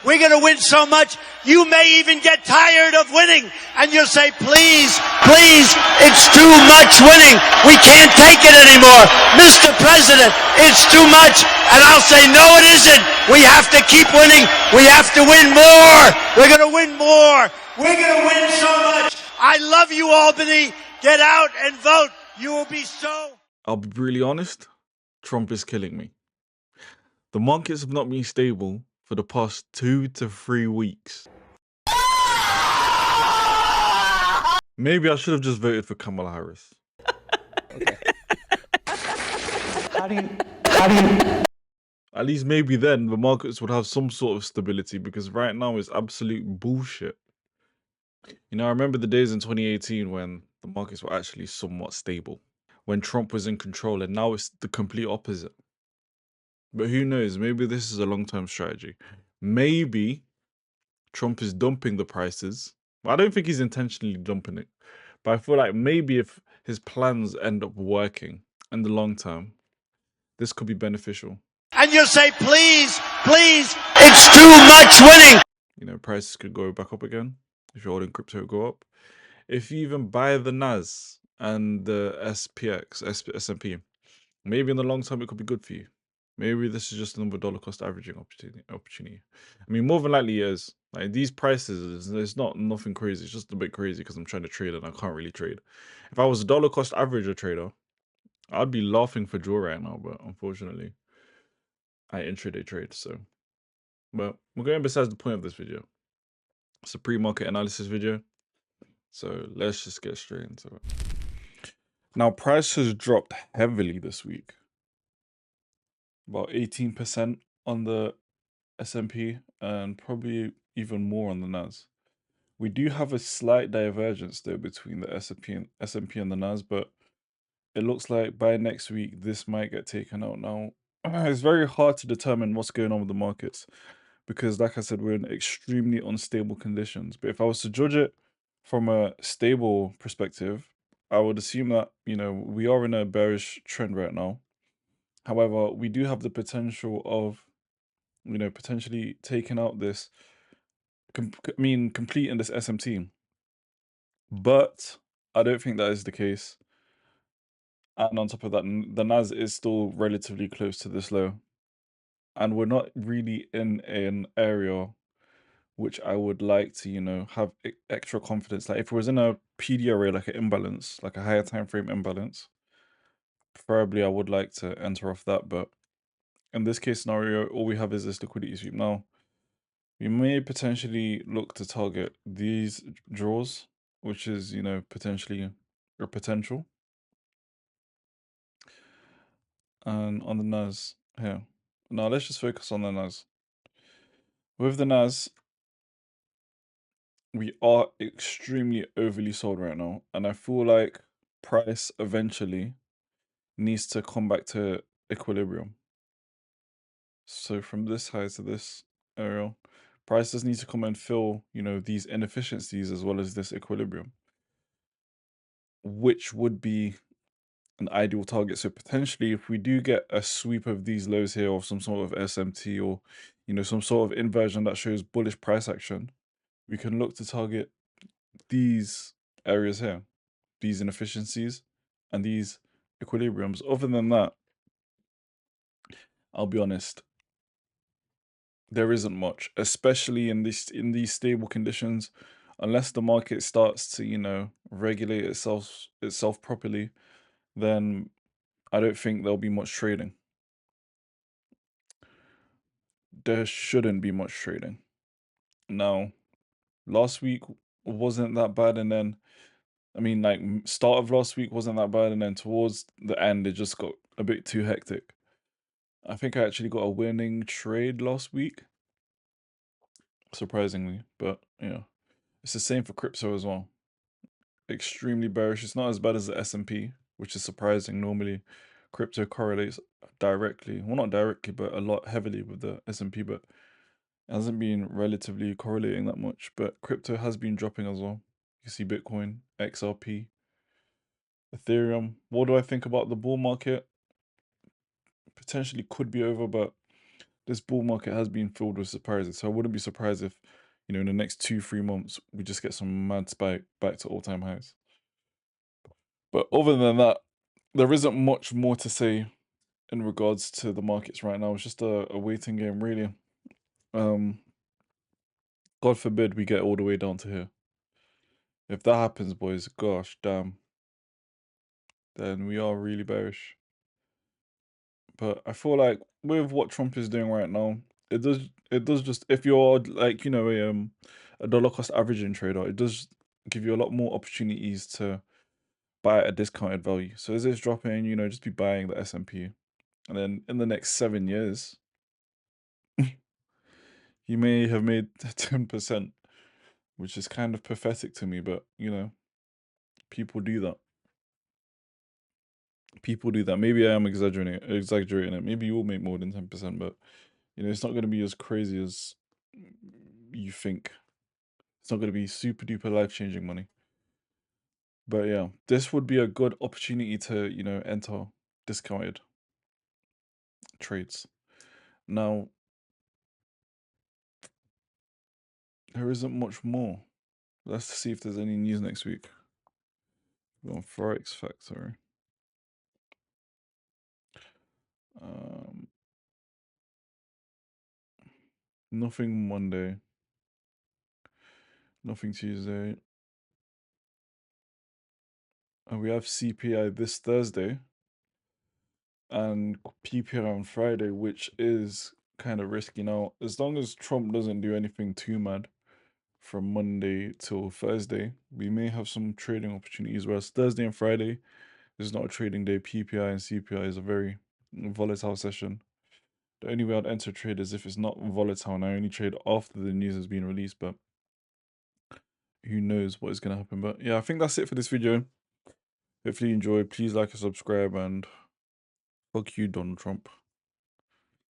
We're going to win so much, you may even get tired of winning. And you'll say, please, please, it's too much winning. We can't take it anymore. Mr. President, it's too much. And I'll say, no, it isn't. We have to keep winning. We have to win more. We're going to win more. We're going to win so much. I love you, Albany. Get out and vote. You will be so... I'll be really honest, Trump is killing me. The markets have not been stable for the past 2 to 3 weeks. Maybe I should have just voted for Kamala Harris. Okay. How do you... At least maybe then the markets would have some sort of stability, because right now it's absolute bullshit. You know, I remember the days in 2018 when the markets were actually somewhat stable, when Trump was in control, and now it's the complete opposite. But who knows? Maybe this is a long-term strategy. Maybe Trump is dumping the prices. I don't think he's intentionally dumping it. But I feel like maybe if his plans end up working in the long term, this could be beneficial. And you'll say, please, please, it's too much winning. You know, prices could go back up again. If you're holding crypto, go up. If you even buy the NAS and the S&P, maybe in the long term it could be good for you. Maybe this is just another dollar cost averaging opportunity. I mean, more than likely it is. Like, these prices, it's not nothing crazy. It's just a bit crazy because I'm trying to trade and I can't really trade. If I was a dollar cost averager trader, I'd be laughing for joy right now. But unfortunately, I intraday trade. So, but we're going besides the point of this video. It's a pre-market analysis video. So let's just get straight into it. Now, price has dropped heavily this week. About 18% on the S&P and probably even more on the NAS. We do have a slight divergence though between the S&P and the NAS, but it looks like by next week this might get taken out. Now, it's very hard to determine what's going on with the markets because, like I said, we're in extremely unstable conditions. But if I was to judge it from a stable perspective, I would assume that, you know, we are in a bearish trend right now. However, we do have the potential of, you know, potentially taking out this, completing this SMT. But I don't think that is the case. And on top of that, the NAS is still relatively close to this low. And we're not really in an area which I would like to, you know, have extra confidence. Like if it was in a PD array, like an imbalance, like a higher time frame imbalance, preferably I would like to enter off that. But in this case scenario, all we have is this liquidity sweep. Now, we may potentially look to target these draws, which is, you know, potentially a potential. And on the NAS here. Now, let's just focus on the NAS. With the NAS, we are extremely overly sold right now. And I feel like price eventually needs to come back to equilibrium. So from this high to this area, prices need to come and fill, you know, these inefficiencies as well as this equilibrium, which would be an ideal target. So potentially, if we do get a sweep of these lows here or some sort of SMT or, you know, some sort of inversion that shows bullish price action, we can look to target these areas here, these inefficiencies and these equilibriums. Other than that, I'll be honest, there isn't much, especially in these stable conditions, unless the market starts to, you know, regulate itself properly, then I don't think there'll be much trading. There shouldn't be much trading. Now, last week wasn't that bad, and then, I mean, like, start of last week wasn't that bad, and then towards the end, it just got a bit too hectic. I think I actually got a winning trade last week, surprisingly, but, you know, it's the same for crypto as well. Extremely bearish. It's not as bad as the S&P, which is surprising. Normally, crypto correlates directly, well, not directly, but a lot heavily with the S&P, but it hasn't been relatively correlating that much. But crypto has been dropping as well. You see Bitcoin, XRP, Ethereum. What do I think about the bull market? Potentially could be over, but this bull market has been filled with surprises. So I wouldn't be surprised if, you know, in the next 2-3 months we just get some mad spike back to all-time highs. But other than that, there isn't much more to say in regards to the markets right now. It's just a waiting game, really. God forbid we get all the way down to here. If that happens, boys, gosh damn, then we are really bearish. But I feel like with what Trump is doing right now, it does just, if you're like, you know, a dollar cost averaging trader, it does give you a lot more opportunities to buy at a discounted value. So as it's dropping, you know, just be buying the S&P, and then in the next 7 years, you may have made 10%, which is kind of pathetic to me, but you know, people do that. People do that. Maybe I am exaggerating it. Maybe you will make more than 10%, but you know, it's not going to be as crazy as you think. It's not going to be super duper life-changing money. But yeah, this would be a good opportunity to, you know, enter discounted trades. Now, there isn't much more. Let's see if there's any news next week. We're on Forex Factory. Nothing Monday. Nothing Tuesday. And we have CPI this Thursday and PPI on Friday, which is kind of risky. Now, as long as Trump doesn't do anything too mad from Monday till Thursday, we may have some trading opportunities, whereas Thursday and Friday is not a trading day. PPI and CPI is a very volatile session. The only way I'd enter trade is if it's not volatile, and I only trade after the news has been released, but who knows what is going to happen. But yeah, I think that's it for this video. Hopefully you enjoyed. Please like and subscribe, and fuck you, Donald Trump.